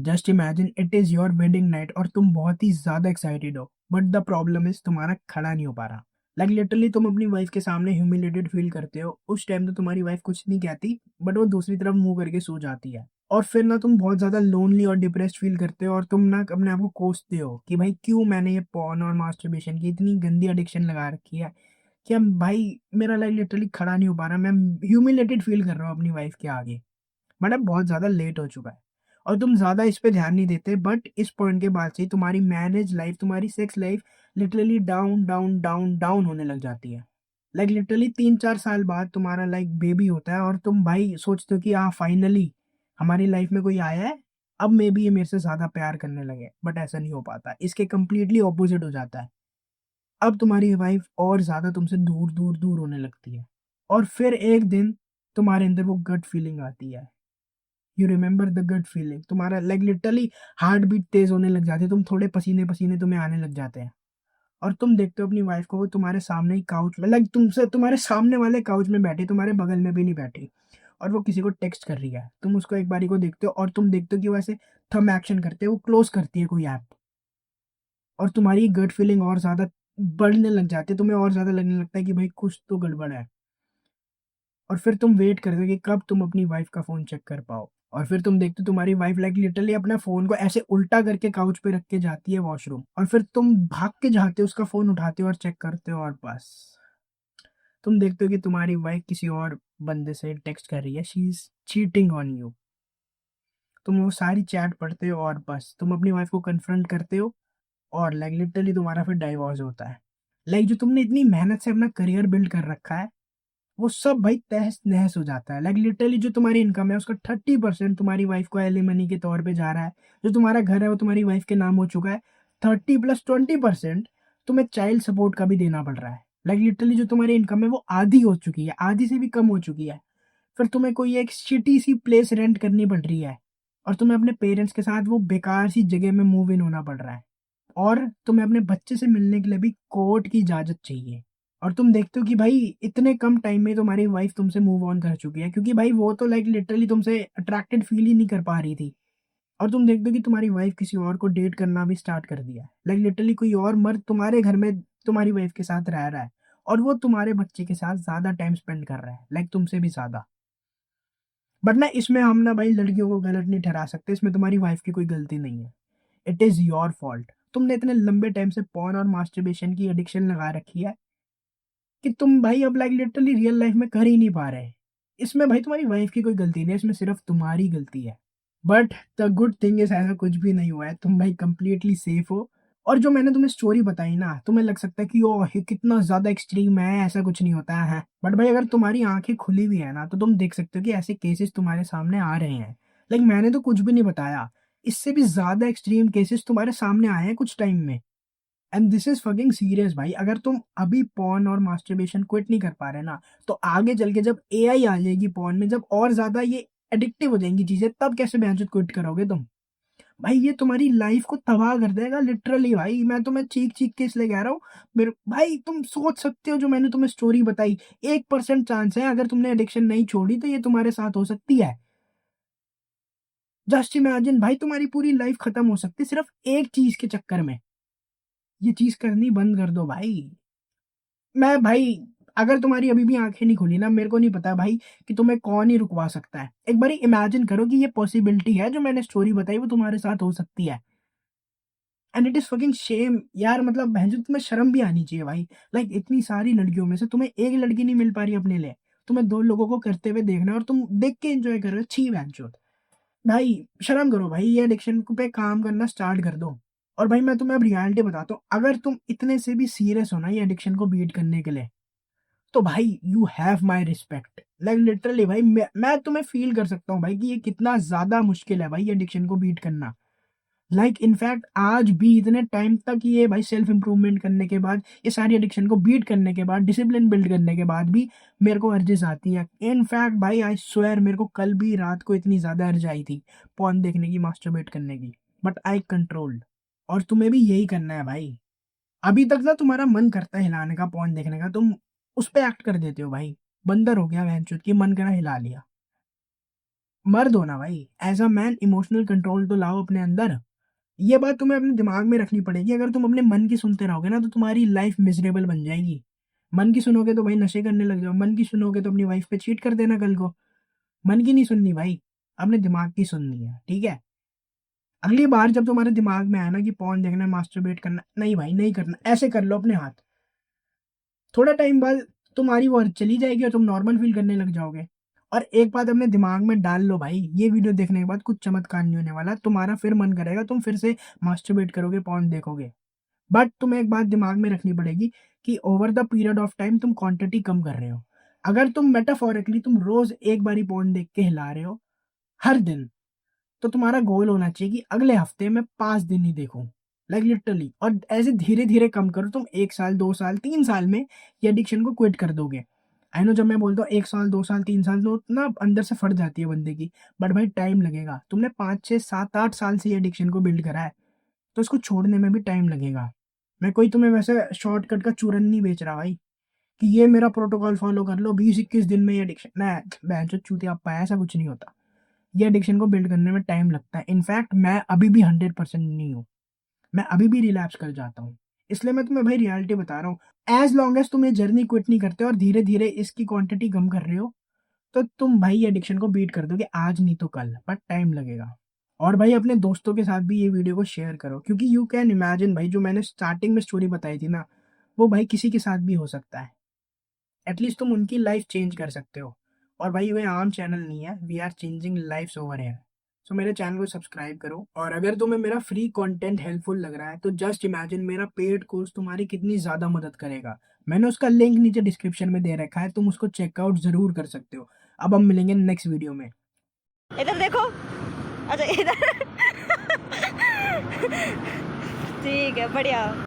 Just imagine it is your wedding night और तुम बहुत ही ज्यादा एक्साइटेड हो, बट द प्रॉब्लम इज तुम्हारा खड़ा नहीं हो पा रहा। लाइक लिटरली तुम अपनी वाइफ के सामने ह्यूमिलेटेड फील करते हो। उस टाइम तो तुम्हारी वाइफ कुछ नहीं कहती, बट वो दूसरी तरफ मुंह करके सो जाती है। और फिर ना तुम बहुत ज्यादा लोनली और डिप्रेस्ड फील करते हो और तुम ना अपने आप को कोसते हो कि भाई क्यों मैंने ये पॉर्न और मास्टरबेशन की इतनी गंदी एडिक्शन लगा रखी है कि हम भाई मेरा लाइफ लिटरली खड़ा नहीं हो पा रहा। मैं ह्यूमिलेटेड फील कर रहा हूँ अपनी वाइफ के आगे, बट अब बहुत ज़्यादा लेट हो चुका है। और तुम ज़्यादा इस पे ध्यान नहीं देते, बट इस पॉइंट के बाद से ही तुम्हारी मैरिज लाइफ, तुम्हारी sex life literally down down down down होने लग जाती है। लाइक लिटरली 3-4 साल बाद तुम्हारा लाइक बेबी होता है और तुम भाई सोचते हो कि हाँ फाइनली हमारी लाइफ में कोई आया है, अब मे बी ये मेरे से ज़्यादा प्यार करने लगे। बट ऐसा नहीं हो पाता, इसके कंप्लीटली ऑपोजिट हो जाता है। अब तुम्हारी वाइफ और ज़्यादा तुमसे दूर दूर दूर होने लगती है। और फिर एक दिन तुम्हारे अंदर वो गट फीलिंग आती है। You remember the gut feeling, तुम्हारा लाइक लिटरली हार्ट बीट तेज होने लग जाती है, तुम थोड़े पसीने पसीने तुम्हें आने लग जाते हैं। और तुम देखते हो अपनी वाइफ को, वो तुम्हारे सामने ही काउच में, लाइक तुमसे तुम्हारे सामने वाले काउच में बैठी, तुम्हारे बगल में भी नहीं बैठी, और वो किसी को टेक्स्ट कर रही है। तुम उसको एक बारी को देखते हो और तुम देखते हो कि वो ऐसे थंब एक्शन करते हो, वो क्लोज करती है कोई ऐप। और तुम्हारी गट फीलिंग और ज्यादा बढ़ने लग जाती है, तुम्हें और ज्यादा लगने लगता है कि भाई कुछ तो गड़बड़ है। और फिर तुम वेट करते हो कि कब तुम अपनी वाइफ का फोन चेक कर पाओ। और फिर तुम देखते हो तुम्हारी वाइफ लाइक लिटरली अपने फोन को ऐसे उल्टा करके काउच पे रख के जाती है वॉशरूम, और फिर तुम भाग के जाते हो, उसका फोन उठाते हो और चेक करते हो, और बस तुम देखते हो कि तुम्हारी वाइफ किसी और बंदे से टेक्स्ट कर रही है, she is cheating on you. तुम वो सारी चैट पढ़ते हो और बस तुम अपनी वाइफ को कन्फ्रंट करते हो, और लाइक लिटरली तुम्हारा फिर डाइवोर्स होता है। लाइक जो तुमने इतनी मेहनत से अपना करियर बिल्ड कर रखा है, वो सब भाई तहस नहस हो जाता है। लाइक लिटरली जो तुम्हारी इनकम है उसका 30% तुम्हारी वाइफ को एलिमनी के तौर पे जा रहा है। जो तुम्हारा घर है वो तुम्हारी वाइफ के नाम हो चुका है। 30 + 20% तुम्हें चाइल्ड सपोर्ट का भी देना पड़ रहा है। लाइक लिटरली जो तुम्हारी इनकम है वो आधी हो चुकी है, आधी से भी कम हो चुकी है। फिर तुम्हें कोई एक सिटी सी प्लेस रेंट करनी पड़ रही है, और तुम्हें अपने पेरेंट्स के साथ वो बेकार सी जगह में मूव इन होना पड़ रहा है। और तुम्हें अपने बच्चे से मिलने के लिए भी कोर्ट की इजाजत चाहिए। और तुम देखते हो कि भाई इतने कम टाइम में तुम्हारी वाइफ तुमसे मूव ऑन कर चुकी है, क्योंकि भाई वो तो लाइक लिटरली तुमसे अट्रैक्टेड फील ही नहीं कर पा रही थी। और तुम देखते हो कि तुम्हारी वाइफ किसी और को डेट करना भी स्टार्ट कर दिया है। लाइक लिटरली कोई और मर्द तुम्हारे घर में तुम्हारी वाइफ के साथ रह रहा है, और वो तुम्हारे बच्चे के साथ ज्यादा टाइम स्पेंड कर रहा है, लाइक तुमसे भी ज्यादा। बट ना इसमें हम ना भाई लड़कियों को गलत नहीं ठहरा सकते, इसमें तुम्हारी वाइफ की कोई गलती नहीं है। It is your fault. तुमने इतने लंबे टाइम से पॉर्न और मास्टरबेशन की एडिक्शन लगा रखी है कि तुम भाई अब लाइक लिटरली रियल लाइफ में कर ही नहीं पा रहे। इसमें भाई तुम्हारी वाइफ की कोई गलती नहीं है, इसमें सिर्फ तुम्हारी गलती है। But the good thing is ऐसा कुछ भी नहीं हुआ है, तुम भाई कंप्लीटली सेफ हो। और जो मैंने तुम्हें स्टोरी बताई ना, तुम्हें लग सकता है कि ओ ये कितना ज्यादा एक्सट्रीम है, ऐसा कुछ नहीं होता है। बट भाई अगर तुम्हारी आंखें खुली हुई है ना, तो तुम देख सकते हो कि ऐसे केसेस तुम्हारे सामने आ रहे हैं। लाइक मैंने तो कुछ भी नहीं बताया, इससे भी ज्यादा एक्सट्रीम केसेस तुम्हारे सामने आए हैं कुछ टाइम में। And this is fucking serious भाई। अगर तुम अभी पॉर्न और मास्टरबेशन क्विट नहीं कर पा रहे ना, तो आगे चल के जब एआई आ जाएगी पॉर्न में, जब और ज्यादा ये एडिक्टिव हो जाएंगी चीजें, तब कैसे बहनचोद क्विट करोगे तुम? भाई ये तुम्हारी लाइफ को तबाह कर देगा लिटरली। भाई मैं तुम्हें चीख चीख के इसलिए कह रहा हूँ। मेरे भाई तुम सोच सकते हो जो मैंने तुम्हें स्टोरी बताई, 1% चांस है अगर तुमने एडिक्शन नहीं छोड़ी तो ये तुम्हारे साथ हो सकती है। जस्ट इमेजिन भाई तुम्हारी पूरी लाइफ खत्म हो सकती है सिर्फ एक चीज के चक्कर में। ये चीज करनी बंद कर दो भाई। मैं भाई अगर तुम्हारी अभी भी आंखें नहीं खुली ना, मेरे को नहीं पता भाई कि तुम्हें कौन ही रुकवा सकता है। एक बारी इमेजिन करो कि ये पॉसिबिलिटी है, जो मैंने स्टोरी बताई वो तुम्हारे साथ हो सकती है। And it is fucking shame यार, मतलब बहन तुम्हें शर्म भी आनी चाहिए भाई। लाइक इतनी सारी लड़कियों में से तुम्हें एक लड़की नहीं मिल पा रही अपने लिए, तुम्हें दो लोगों को करते हुए देखना है और तुम देख के एंजॉय कर रहे हो। छी बहन। भाई शर्म करो भाई, ये एडिक्शन पे काम करना स्टार्ट कर दो। और भाई मैं तुम्हें अब रियलिटी बताता हूँ, अगर तुम इतने से भी सीरियस हो ना ये एडिक्शन को बीट करने के लिए, तो भाई you have my respect. Like literally भाई मैं तुम्हें फील कर सकता हूँ भाई कि ये कितना ज्यादा मुश्किल है भाई एडिक्शन को बीट करना। लाइक इनफैक्ट आज भी इतने टाइम तक ये भाई सेल्फ इंप्रूवमेंट करने के बाद, ये सारी एडिक्शन को बीट करने के बाद, डिसिप्लिन बिल्ड करने के बाद भी मेरे को अर्जेस आती है। इनफैक्ट भाई आई स्वेयर मेरे को कल भी रात को इतनी ज्यादा अर्ज आई थी पॉर्न देखने की, मास्टरबेट करने की, बट आई कंट्रोल्ड। और तुम्हें भी यही करना है भाई। अभी तक ना तुम्हारा मन करता है हिलाने का, पॉर्न देखने का, तुम उस पे एक्ट कर देते हो भाई। बंदर हो गया बहनचोद की, मन करा हिला लिया। मर्द हो ना भाई, as a man emotional control तो लाओ अपने अंदर। ये बात तुम्हें अपने दिमाग में रखनी पड़ेगी। अगर तुम अपने मन की सुनते रहोगे ना, तो तुम्हारी लाइफ़ मिज़रेबल बन जाएगी। मन की सुनोगे तो भाई नशे करने लग जाओ, मन की सुनोगे तो अपनी वाइफ़ पे चीट कर देना कल को। मन की नहीं सुननी भाई, अपने दिमाग की सुननी है, ठीक है? अगली बार जब तुम्हारे दिमाग में आए ना कि पोर्न देखना है, मास्टरबेट करना है, नहीं भाई नहीं करना, ऐसे कर लो अपने हाथ। थोड़ा टाइम बाद तुम्हारी वो चली जाएगी और तुम नॉर्मल फ़ील करने लग जाओगे। और एक बात अपने दिमाग में डाल लो भाई, ये वीडियो देखने के बाद कुछ चमत्कार नहीं होने वाला, तुम्हारा फिर मन करेगा, तुम फिर से मास्टरबेट करोगे, पोर्न देखोगे। बट तुम्हें एक बात दिमाग में रखनी पड़ेगी कि over the period of time तुम क्वांटिटी कम कर रहे हो। अगर तुम मेटाफोरिकली तुम रोज़ एक बारी पोर्न देख के हिला रहे हो, हर दिन, तो तुम्हारा गोल होना चाहिए कि अगले हफ्ते मैं 5 दिन ही देखूँ, लाइक लिटरली। और ऐसे धीरे-धीरे कम करो, तुम 1 साल, 2 साल, 3 साल में ये एडिक्शन को क्विट कर दोगे। आई नो जब मैं बोलता हूँ 1 साल, 2 साल, 3 साल तो ना अंदर से फट जाती है बंदे की, बट भाई टाइम लगेगा। तुमने 5, 6, 7, 8 साल से ये एडिक्शन को बिल्ड करा है, तो इसको छोड़ने में भी टाइम लगेगा। मैं कोई तुम्हें वैसे शॉर्टकट का चूरन नहीं बेच रहा भाई, कि ये मेरा प्रोटोकॉल फॉलो कर लो, 20-21 दिन में ये एडिक्शन ना, भैंचोद चूतियाप्पा है, ऐसा कुछ नहीं होता। ये एडिक्शन को बिल्ड करने में टाइम लगता है। इनफैक्ट मैं अभी भी 100% नहीं हूँ। मैं अभी भी रिलैप्स कर जाता हूँ। इसलिए मैं तुम्हें भाई रियलिटी बता रहा हूँ। एज़ लॉन्ग एज़ तुम ये जर्नी क्विट नहीं करते और धीरे-धीरे इसकी क्वांटिटी कम कर रहे हो, तो तुम भाई ये एडिक्शन को बीट कर दोगे, आज नहीं तो कल, बट टाइम लगेगा। और भाई अपने दोस्तों के साथ भी ये वीडियो को शेयर करो, क्योंकि यू कैन इमेजिन भाई, जो मैंने स्टार्टिंग में स्टोरी बताई थी ना, वो भाई किसी के साथ भी हो सकता है। एटलीस्ट तुम उनकी लाइफ चेंज कर सकते हो। और भाई ये आम चैनल नहीं है, we are changing lifes over here. So मेरे चैनल को सब्सक्राइब करो। और अगर तुम्हें मेरा फ्री कंटेंट हेल्पफुल लग रहा है, तो जस्ट इमेजिन मेरा पेड कोर्स तुम्हारी कितनी ज़्यादा मदद करेगा। मैंने उसका लिंक नीचे डिस्क्रिप्शन में दे रखा है, तुम उसको चेकआउट ज़रूर कर सकते हो। अब हम मिलेंगे नेक्स्ट वीडियो में। इधर देखो। अच्छा इधर। ठीक है, बढ़िया।